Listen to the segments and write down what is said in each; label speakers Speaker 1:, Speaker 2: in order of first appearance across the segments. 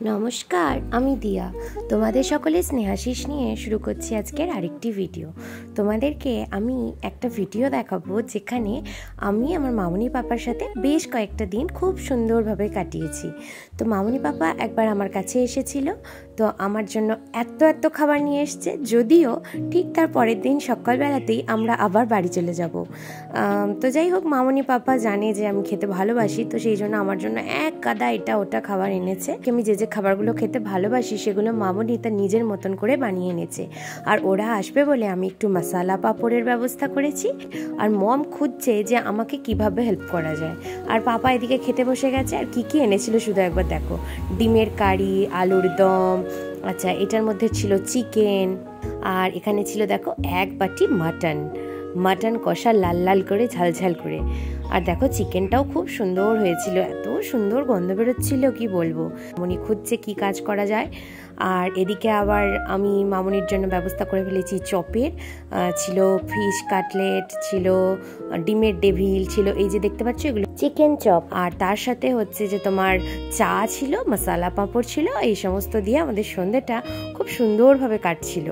Speaker 1: নমস্কার, আমি দিয়া। তোমাদের সকলের স্নেহাশিস নিয়ে শুরু করছি আজকের আরেকটি ভিডিও। তোমাদেরকে আমি একটা ভিডিও দেখাবো যেখানে আমি আমার মামুনি পাপার সাথে বেশ কয়েকটা দিন খুব সুন্দরভাবে কাটিয়েছি। তো মামুনি পাপা একবার আমার কাছে এসেছিল, তো আমার জন্য এত খাবার নিয়ে এসছে, যদিও ঠিক তার পরের দিন সকালবেলাতেই আমরা আবার বাড়ি চলে যাব। তো যাই হোক, মামুনি পাপা জানে যে আমি খেতে ভালোবাসি, তো সেই জন্য আমার জন্য এক গাদা এটা ওটা খাবার এনেছে। আমি যে খাবারগুলো খেতে ভালোবাসি সেগুলো মামুনি তার নিজের মতন করে বানিয়ে এনেছে। আর ওরা আসবে বলে আমি একটু মশালা পাঁপড়ের ব্যবস্থা করেছি। আর মম খুঁজছে যে আমাকে কিভাবে হেল্প করা যায়। আর পাপা এদিকে খেতে বসে গেছে। আর কি এনেছিল শুধু একবার দেখো, ডিমের কারি, আলুর দম, আচ্ছা এটার মধ্যে ছিল চিকেন, আর এখানে ছিল দেখো এক বাটি মাটন কষা, লাল লাল করে ঝাল করে। আর দেখো চিকেনটাও খুব সুন্দর হয়েছিল, এত সুন্দর গন্ধ বেরোচ্ছিল কি বলবো। মামুনি খুঁজছে কি কাজ করা যায়। আর এদিকে আবার আমি মামুনির জন্য ব্যবস্থা করে ফেলেছি চপের, ছিল ফিশ কাটলেট, ছিল ডিমের ডেভিল, ছিল এই যে দেখতে পাচ্ছ এগুলো চিকেন চপ। আর তার সাথে হচ্ছে যে তোমার চা ছিল, মশালা পাঁপড় ছিল, এই সমস্ত দিয়ে আমাদের সন্ধ্যেটা খুব সুন্দরভাবে কাটছিল।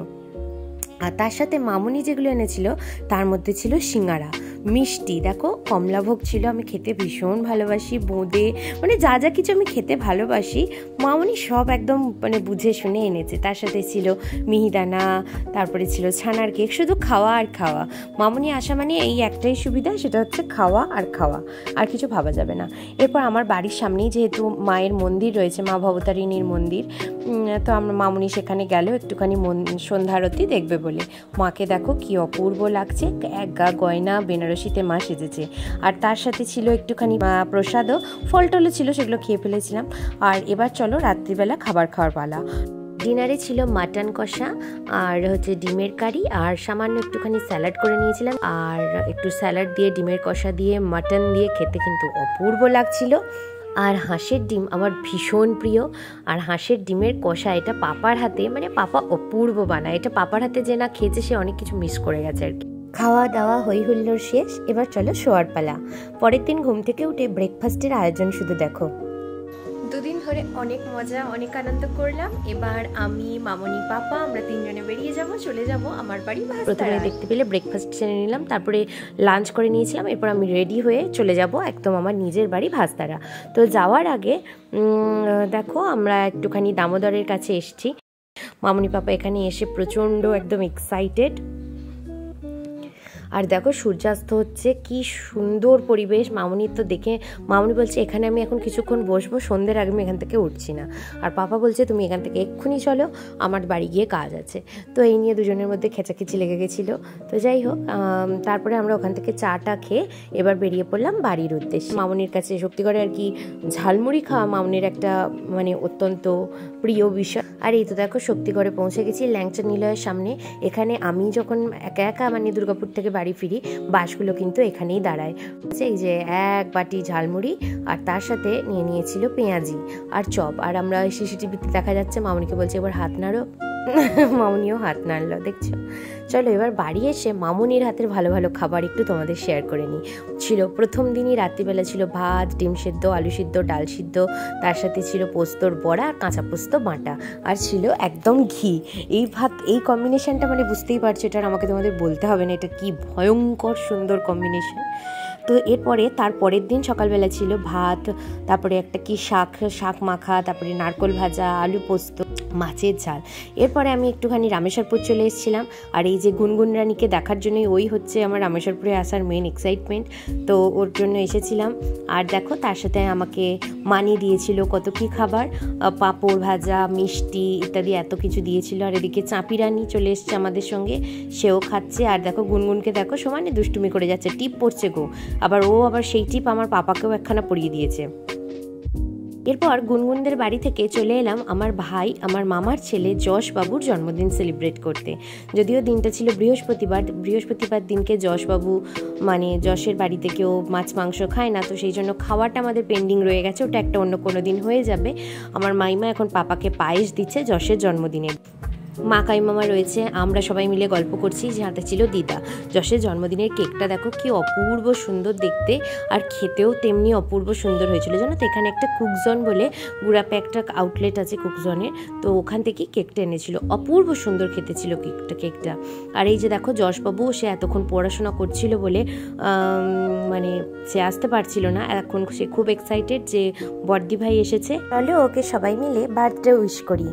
Speaker 1: আর তার সাথে মামুনি যেগুলো এনেছিল তার মধ্যে ছিল সিঙ্গারা, মিষ্টি, দেখো কমলাভোগ ছিল, আমি খেতে ভীষণ ভালোবাসি, বোঁদে, মানে যা যা কিছু আমি খেতে ভালোবাসি মামুনি সব একদম মানে বুঝে শুনে এনেছে। তার সাথে ছিল মিহিদানা, তারপরে ছিল ছানার কেক, শুধু খাওয়া আর খাওয়া। মামুনি আসা মানে এই একটাই সুবিধা, সেটা হচ্ছে খাওয়া, আর কিছু ভাবা যাবে না। এরপর আমার বাড়ির সামনেই যেহেতু মায়ের মন্দির রয়েছে, মা ভবতারিণীর মন্দির, তো আমরা মামুনি সেখানে গেল একটুখানি সন্ধ্যারতি দেখবে বলে। মাকে দেখো কি অপূর্ব লাগছে, এক গা গয়না বেনারসিতে মা সেজেছে। আর তার সাথে ছিল একটুখানি প্রসাদও, ফল টলও ছিল, সেগুলো খেয়ে ফেলেছিলাম। আর এবার চলো রাত্রিবেলা খাবার খাওয়ার পালা। ডিনারে ছিল মাটন কষা, আর হচ্ছে ডিমের কারি, আর সামান্য একটুখানি স্যালাড করে নিয়েছিলাম। আর একটু স্যালাড দিয়ে ডিমের কষা দিয়ে মাটন দিয়ে খেতে কিন্তু অপূর্ব লাগছিল। আর হাঁসের ডিম আমার ভীষণ প্রিয়। আর হাঁসের ডিমের কষা এটা পাপার হাতে, মানে পাপা অপূর্ব বানায়, এটা পাপার হাতে যে না খেয়েছে সে অনেক কিছু মিস করে গেছে আর কি। খাওয়া দাওয়া হই হুল্লোড় শেষ, এবার চলো শোয়ার পালা। পরের দিন ঘুম থেকে উঠে ব্রেকফাস্টের আয়োজন শুধু দেখো। দুদিন ধরে অনেক মজা, অনেক আনন্দ করলাম। এবার আমি, মামুনি, পাপা আমরা তিনজনে বেরিয়ে চলে যাব আমার বাড়ি। প্রথমে দেখতে পেলে ব্রেকফাস্ট সেরে নিলাম, তারপরে লাঞ্চ করে নিয়েছিলাম। এরপর আমি রেডি হয়ে চলে যাব একদম আমার নিজের বাড়ি ভাস্তারা। তো যাওয়ার আগে দেখো আমরা একটুখানি দামোদরের কাছে এসেছি। মামুনি পাপা এখানে এসে প্রচণ্ড একদম এক্সাইটেড। আর দেখো সূর্যাস্ত হচ্ছে, কি সুন্দর পরিবেশ। মামুনির তো দেখে মামুনি বলছে এখানে আমি এখন কিছুক্ষণ বসবো, সন্ধ্যের আগে আমি এখান থেকে উঠছি না। আর পাপা বলছে তুমি এখান থেকে এক্ষুনি চলো, আমার বাড়ি গিয়ে কাজ আছে। তো এই নিয়ে দুজনের মধ্যে খেচাখেচি লেগে গেছিলো। তো যাই হোক, তারপরে আমরা ওখান থেকে চাটা খেয়ে এবার বেরিয়ে পড়লাম বাড়ির উদ্দেশ্যে। মামুনির কাছে সত্যি করে আর কি ঝালমুড়ি খাওয়া মামুনির একটা মানে অত্যন্ত প্রিয় বিষয়। আর এই তো দেখো শক্তিগড়ে পৌঁছে গেছি, ল্যাংচা নিলয়ের সামনে। এখানে আমি যখন একা মানে দুর্গাপুর থেকে বাড়ি ফিরি, বাসগুলো কিন্তু এখানেই দাঁড়ায়। এই যে এক বাটি ঝালমুড়ি, আর তার সাথে নিয়েছিল পেঁয়াজি আর চপ। আর আমরা সিসিটিভিতে দেখা যাচ্ছে মামুনিকে বলছে এবার হাত নাড়ো, মামুনিও হাত নাড়লো, দেখছো। চলো এবার বাড়ি এসে মামুনির হাতের ভালো খাবার একটু তোমাদের শেয়ার করে নিই। ছিল প্রথম দিনই রাত্রিবেলা ছিল ভাত, ডিম সেদ্ধ, আলু সিদ্ধ, ডাল সিদ্ধ, তার সাথে ছিল পোস্তর বড়া, কাঁচা পোস্ত বাটা, আর ছিল একদম ঘি। এই ভাত, এই কম্বিনেশনটা মানে বুঝতেই পারছো, এটা আমাকে তোমাদের বলতে হবে না এটা কি ভয়ঙ্কর সুন্দর কম্বিনেশন। তো এরপরে তার পরের দিন সকালবেলা ছিল ভাত, তারপরে একটা কি শাক মাখা, তারপরে নারকোল ভাজা, আলু পোস্ত, মাছের ঝাল। এরপরে আমি একটুখানি রামেশ্বরপুর চলে এসেছিলাম। আর এই যে গুনগুন রানীকে দেখার জন্যই ওই হচ্ছে আমার রামেশ্বরপুরে আসার মেন এক্সাইটমেন্ট, তো ওর জন্য এসেছিলাম। আর দেখো তার সাথে আমাকে মানি দিয়েছিল কত কি খাবার, পাঁপড় ভাজা, মিষ্টি ইত্যাদি এত কিছু দিয়েছিল। আর এদিকে চাঁপি রানী চলে এসছে আমাদের সঙ্গে, সেও খাচ্ছে। আর দেখো গুনগুনকে দেখো সমানে দুষ্টুমি করে যাচ্ছে, টিপ পড়ছে গো। আবার সেই টিপ আমার পাপাকেও একখানা পরিয়ে দিয়েছে। এরপর গুনগুনদের বাড়ি থেকে চলে এলাম আমার ভাই, আমার মামার ছেলে যশবাবুর জন্মদিন সেলিব্রেট করতে। যদিও দিনটা ছিল বৃহস্পতিবার দিনকে যশবাবু মানে যশের বাড়িতে কেউ মাছ মাংস খায় না, তো সেই জন্য খাওয়াটা আমাদের পেন্ডিং রয়ে গেছে, ওটা একটা অন্য কোনো দিন হয়ে যাবে। আমার মাইমা এখন পাপাকে পায়েস দিচ্ছে যশের জন্মদিনে। মা কাইমামা রয়েছে, আমরা সবাই মিলে গল্প করছি, যে হাতে ছিল দিদা। যশের জন্মদিনের কেকটা দেখো কি অপূর্ব সুন্দর দেখতে, আর খেতেও তেমনি অপূর্ব সুন্দর হয়েছিল। জানো তো এখানে একটা কুকজন বলে গুড়াপে একটা আউটলেট আছে কুকজনের, তো ওখান থেকেই কেকটা এনেছিল। অপূর্ব সুন্দর খেতে ছিল কেকটা। আর এই যে দেখো যশবাবু, সে এতক্ষণ পড়াশোনা করছিল বলে মানে সে আসতে পারছিল না, এখন সে খুব এক্সাইটেড যে বড়দি ভাই এসেছে। তাহলে ওকে সবাই মিলে বার্থডে উইশ করি।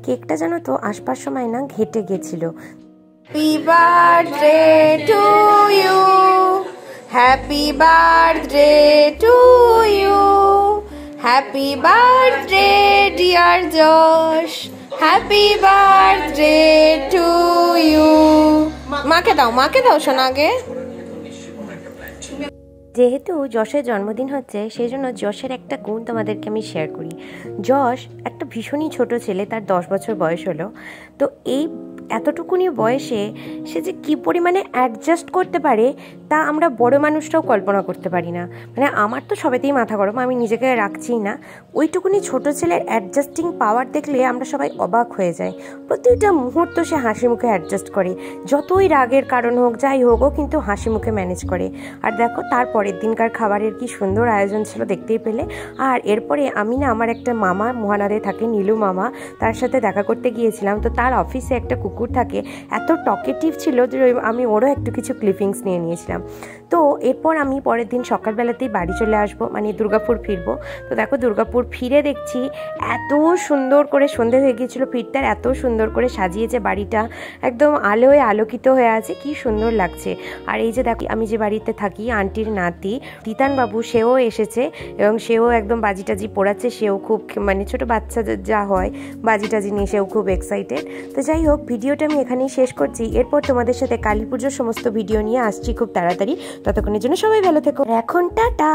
Speaker 1: কেকটা জানো তো আসবার সময় না ঘেটে গেছিল।
Speaker 2: Happy birthday to you, happy birthday to you, happy birthday dear Yash, happy birthday to you. মাকে দাও সোনাকে।
Speaker 1: যেহেতু যশের জন্মদিন হচ্ছে, সেই জন্য যশের একটা গুণ তোমাদেরকে আমি শেয়ার করি। যশ একটা ভীষণই ছোট ছেলে, তার 10 বছর বয়স হলো। তো এই এতটুকুনি বয়সে সে যে কী পরিমাণে অ্যাডজাস্ট করতে পারে তা আমরা বড় মানুষরাও কল্পনা করতে পারি না। মানে আমার তো সবেতেই মাথা গরম, আমি নিজেকে রাখছিই না। ওইটুকুনি ছোট ছেলের অ্যাডজাস্টিং পাওয়ার দেখলে আমরা সবাই অবাক হয়ে যাই। প্রতিটা মুহূর্ত সে হাসি মুখে অ্যাডজাস্ট করে, যতই রাগের কারণ হোক যাই হোক, ও কিন্তু হাসি মুখে ম্যানেজ করে। আর দেখো তার পরের দিনকার খাবারের কি সুন্দর আয়োজন ছিল, দেখতেই পেলে। আর এরপরে আমি না আমার একটা মামা মহানাদে থাকে, নীলু মামা, তার সাথে দেখা করতে গিয়েছিলাম। তো তার অফিসে একটা কুকুর থাকে, এত টকেটিভ ছিল যে আমি ওরও একটু কিছু ক্লিপিংস নিয়ে নিয়েছিলাম। তো এরপর আমি পরের দিন সকালবেলাতেই বাড়ি চলে আসবো, মানে দুর্গাপুর ফিরবো। তো দেখো দুর্গাপুর ফিরে দেখছি এত সুন্দর করে, সন্ধে হয়ে গিয়েছিলো ফিরতে, আর এত সুন্দর করে সাজিয়েছে বাড়িটা, একদম আলোয় আলোকিত হয়ে আছে, কি সুন্দর লাগছে। আর এই যে দেখো আমি যে বাড়িতে থাকি, আন্টির নাতি তিতান বাবু, সেও এসেছে এবং সেও একদম বাজি টাজি পোড়াচ্ছে। সেও খুব মানে ছোটো বাচ্চা যা হয় বাজি টাজি নিয়ে সেও খুব এক্সাইটেড। তো যাই হোক, ভিডিওটা আমি এখানেই শেষ করছি। এরপর তোমাদের সাথে কালী পুজোর সমস্ত ভিডিও নিয়ে আসছি খুব তাড়াতাড়ি। ততক্ষণের জন্য সবাই ভালো থেকো, এখন টাটা।